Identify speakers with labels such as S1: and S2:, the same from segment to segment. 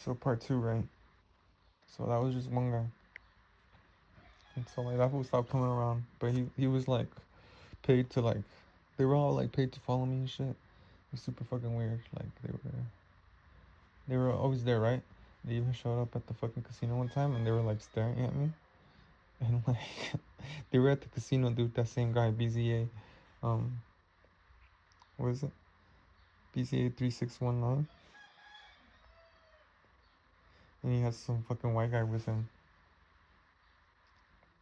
S1: So part two, right? So that was just one guy. And so like that fool stopped coming around. But he was like paid to like they were all like paid to follow me and shit. It was super fucking weird. Like they were always there, right? They even showed up at the fucking casino one time and they were like staring at me. And like they were at the casino, dude, that same guy, BZA. What is it? BZA 3619. And he has some fucking white guy with him.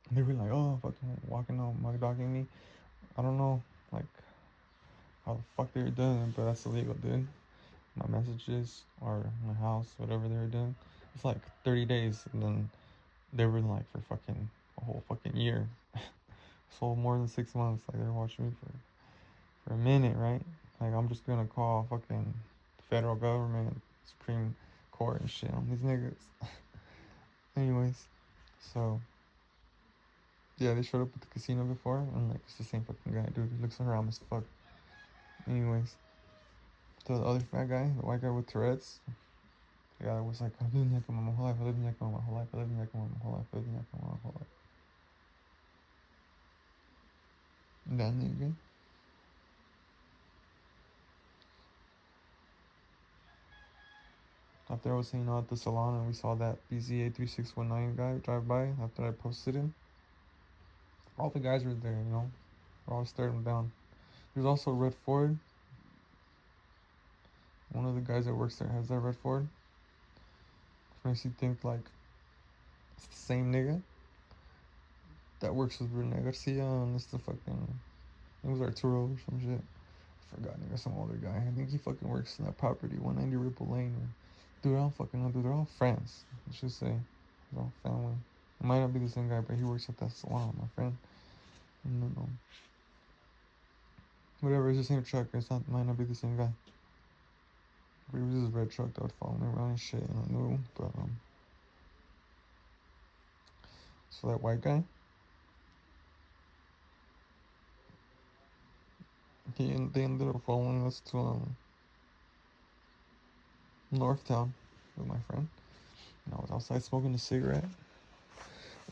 S1: And they were like, oh, fucking walking out, mug dogging me. I don't know, like, how the fuck they were doing it, but that's illegal, dude. My messages or my house, whatever they were doing. It's like 30 days, and then they were like for fucking a whole fucking year. So more than 6 months, like they're watching me for a minute, right? Like I'm just gonna call fucking the federal government, Supreme Court and shit on these niggas. Anyways, so yeah, they showed up at the casino before, and like it's the same fucking guy, dude. He looks around as fuck. Anyways, so the other fat guy, the white guy with Tourette's, the guy was like, I've lived in Yakima my whole life, I lived in Yakima my whole life, I lived in Yakima my whole life, I lived in Yakima my whole life. And that nigga, after I was hanging out at the salon and we saw that BZA 3619 guy drive by after I posted him, all the guys were there, you know, we're all staring him down. There's also Red Ford. One of the guys that works there has that Red Ford. Which makes you think like it's the same nigga that works with Rene Garcia and it's the fucking it was Arturo or some shit. I forgot, nigga, some older guy. I think he fucking works in that property, 190 Ripple Lane. Dude, I don't fucking know, dude. They're all friends. Let's just say they're all family. It might not be the same guy, but he works at that salon, my friend. And then, whatever, it's the same truck. It's not, might not be the same guy. But it was his red truck that would follow me around and shit, and I knew him. But, so that white guy, they ended up following us to, Northtown with my friend. And I was outside smoking a cigarette.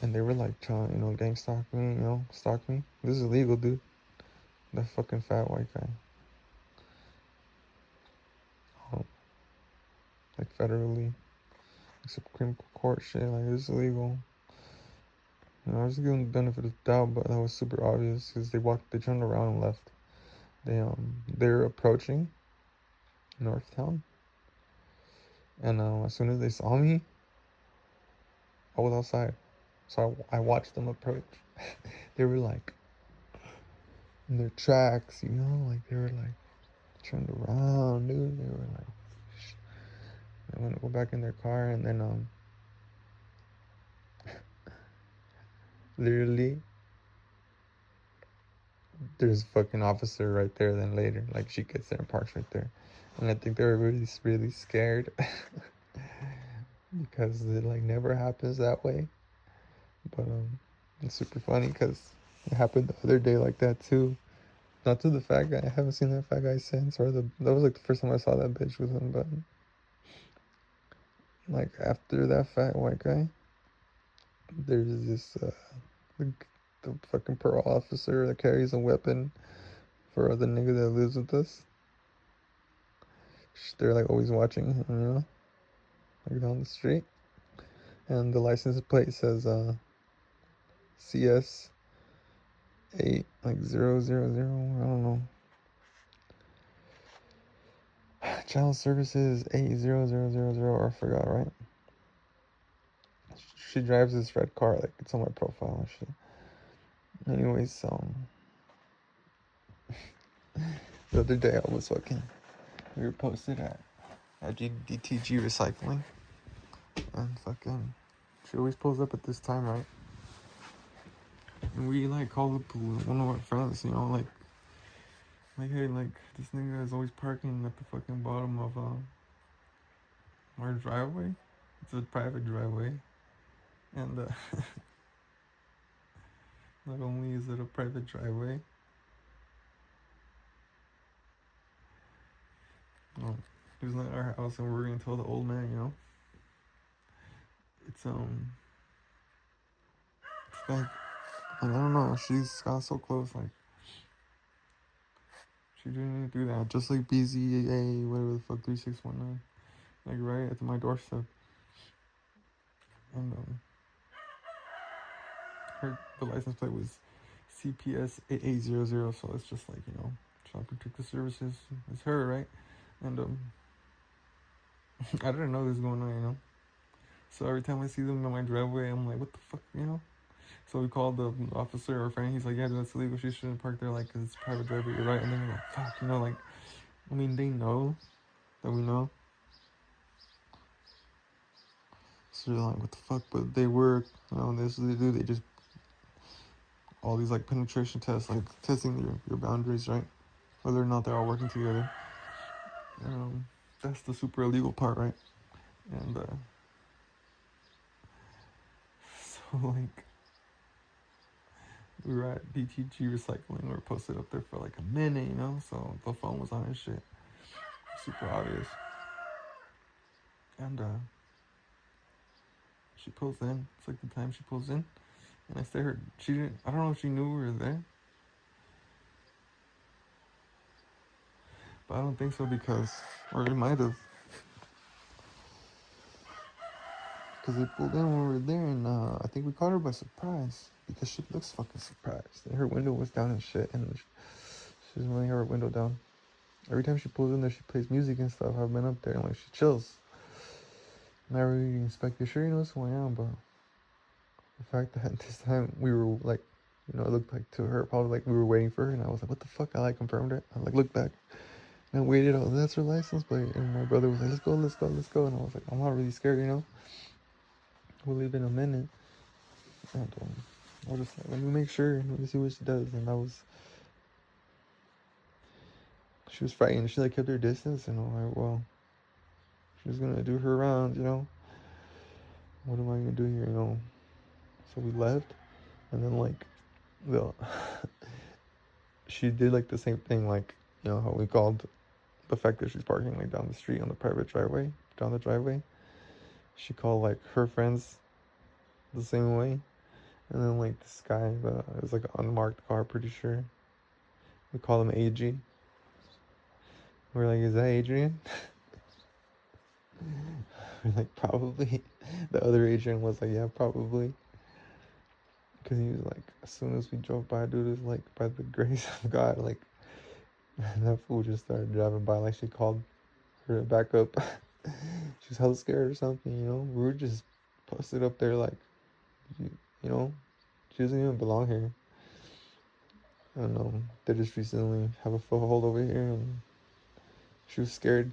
S1: And they were like trying, gang stalk me, stalk me. This is illegal, dude. That fucking fat white guy. Oh, like federally, like Supreme Court shit. Like this is illegal. I was giving the benefit of the doubt, but that was super obvious because they turned around and left. They're approaching Northtown, and as soon as they saw me, I was outside, so I watched them approach. They were like in their tracks, like they were like turned around, dude. They were like, they want to go back in their car, and then literally there's a fucking officer right there. Then later, like she gets there and parks right there, and I think they were really really scared because it like never happens that way. But it's super funny because it happened the other day like that too. Not to the fat guy. I haven't seen that fat guy since, or that was like the first time I saw that bitch with him. But like after that fat white guy, there's this the, the fucking parole officer that carries a weapon for the nigga that lives with us. They're like always watching him, like down the street, and the license plate says CS 8 like 000. I don't know. Child services 80000, or I forgot, right? She drives this red car, like it's on my profile and shit. Anyways, the other day I was fucking, we were posted at DTG Recycling, and fucking, she always pulls up at this time, right? And we like call up one of our friends, like hey, like this nigga is always parking at the fucking bottom of our driveway. It's a private driveway, and not only is it a private driveway, it was not our house, and we were gonna tell the old man, it's like I don't know. She's got so close. Like she didn't even do that. Just like BZA, whatever the fuck, 3619. Like right at my doorstep. And the license plate was CPS 8800. So it's just like, Child Protective Services. It's her, right? And I didn't know this was going on. So every time I see them in my driveway, I'm like, what the fuck. So we called the officer, our friend. He's like, yeah, that's illegal. She shouldn't park there, like, because it's private driveway. You're right. And then we're like, fuck, like, I mean, they know that we know. So they're like, what the fuck? But they work, this they do. They just, all these, like, penetration tests, like, testing your boundaries, right? Whether or not they're all working together. That's the super illegal part, right? And, so, like, we were at BTG Recycling. We were posted up there for, like, a minute, So the phone was on and shit. Super obvious. And, she pulls in. It's like the time she pulls in. And I stay her. She didn't. I don't know if she knew we were there. But I don't think so or it might have. Because they pulled in when we were there, and I think we caught her by surprise. Because she looks fucking surprised. And her window was down and shit. And she doesn't really have her window down. Every time she pulls in there, she plays music and stuff. I've been up there and like she chills. Not really inspect the sure you know what's going on, but the fact that this time we were like, it looked like to her probably like we were waiting for her, and I was like, what the fuck? I like confirmed it. I like looked back and I waited. Oh, that's her license plate. And my brother was like, let's go, let's go, let's go. And I was like, I'm not really scared. We'll leave in a minute. And I was just like, let me make sure. Let me see what she does. And she was frightened. She like kept her distance, and I'm like, well, she's gonna do her rounds. What am I gonna do here? So we left, and then like, the she did like the same thing, like how we called the fact that she's parking like down the street on the private driveway, down the driveway. She called like her friends the same way, and then like this guy that is like an unmarked car, pretty sure. We call him AG. We're like, is that Adrian? We're like, probably. The other Adrian was like, yeah, probably. Because he was like, as soon as we drove by, dude, it was like, by the grace of God, like, that fool just started driving by, like, she called her back up. She was hella scared or something. We were just posted up there, like, you know, she doesn't even belong here. I don't know. They just recently have a foothold over here, and she was scared.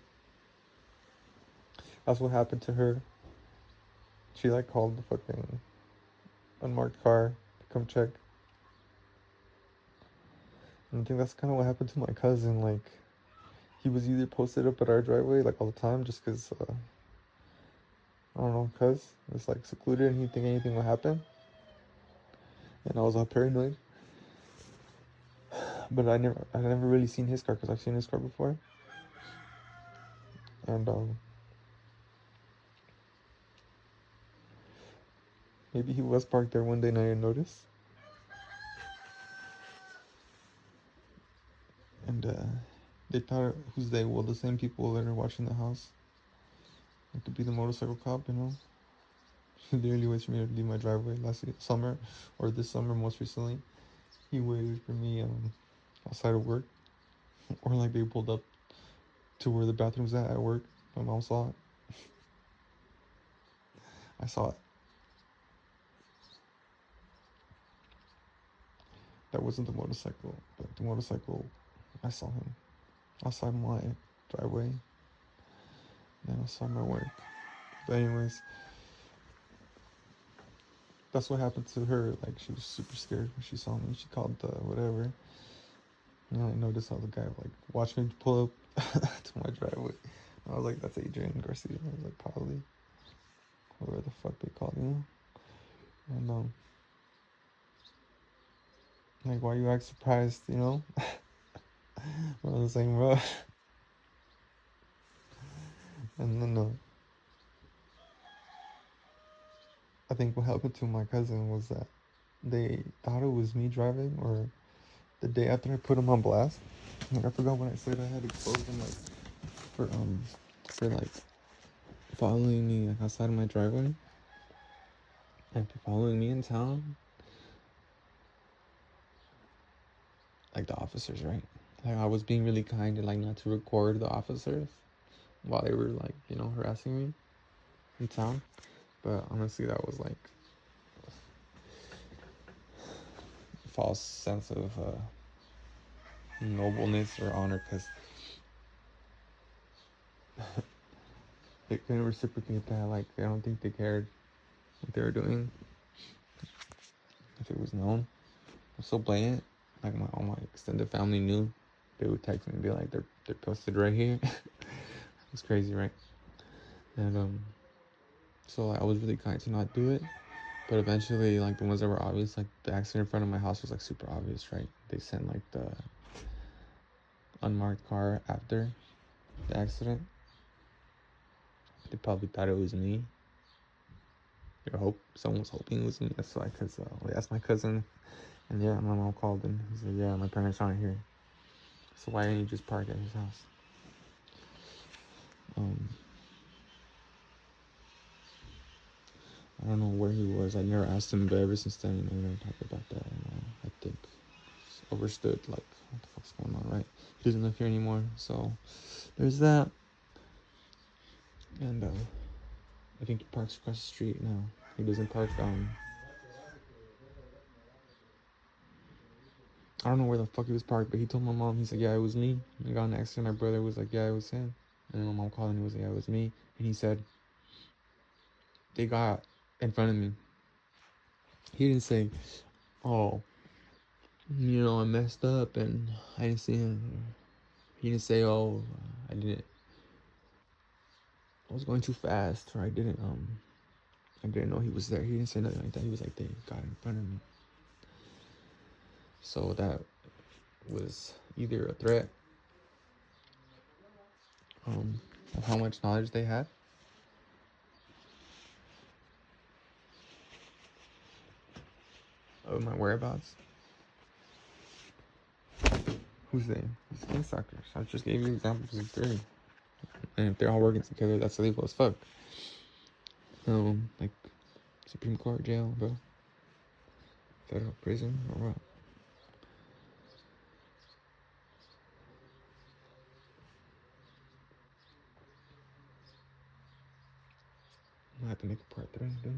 S1: That's what happened to her. She, like, called the fucking unmarked car to come check. And I think that's kind of what happened to my cousin. Like, he was either posted up at our driveway, like, all the time, just because, I don't know, cuz it's, like, secluded and he didn't think anything would happen. And I was all paranoid. But I never really seen his car, because I've seen his car before. And, maybe he was parked there one day and I didn't notice. And, they thought, who's they? Well, the same people that are watching the house. It could be the motorcycle cop. He literally waits for me to leave my driveway last summer, or this summer most recently. He waited for me outside of work, or like they pulled up to where the bathroom's at work. My mom saw it. I saw it. That wasn't the motorcycle, but the motorcycle, I saw him outside my driveway. Then I saw my work. But anyways, that's what happened to her. Like, she was super scared when she saw me. She called the whatever. And I noticed how the guy like watched me pull up to my driveway. I was like, that's Adrian Garcia. I was like, probably whatever the fuck they call you. And like, why you act surprised? We're on the same road. And then I think what happened to my cousin was that they thought it was me driving, or the day after I put him on blast. Like, I forgot when I said I had exposed him, like, for like following me like outside of my driveway and for following me in town. Like the officers, right? Like I was being really kind and like not to record the officers while they were like, harassing me in town. But honestly, that was like a false sense of nobleness or honor, because they couldn't reciprocate that. Like, I don't think they cared what they were doing if it was known. It was so blatant. Like all my extended family knew. They would text me and be like, they're posted right here. It's crazy, right? And so like, I was really kind to not do it. But eventually, like the ones that were obvious, like the accident in front of my house was like super obvious, right? They sent like the unmarked car after the accident. They probably thought it was me. Someone was hoping it was me. That's why, cause we asked my cousin, and yeah, my mom called and he said, yeah, my parents aren't here. So why didn't you just park at his house? I don't know where he was. I never asked him, but ever since then, we never talked about that. I think it's overstood, like, what the fuck's going on, right? He doesn't live here anymore, so there's that. And I think he parks across the street now. He doesn't park. I don't know where the fuck he was parked, but he told my mom. He's like, yeah, it was me. I got in an accident. My brother was like, yeah, it was him. And then my mom called and he was like, yeah, it was me. And he said they got in front of me. He didn't say, oh, I messed up and I didn't see him. He didn't say, oh, I was going too fast, or I didn't know he was there. He didn't say nothing like that. He was like, they got in front of me. So that was either a threat of how much knowledge they had, of my whereabouts. Who's they? These king suckers. I just gave you examples of three. And if they're all working together, that's illegal as fuck. Like Supreme Court, jail, bro. Federal prison, or what? I have to make a part 3, dude.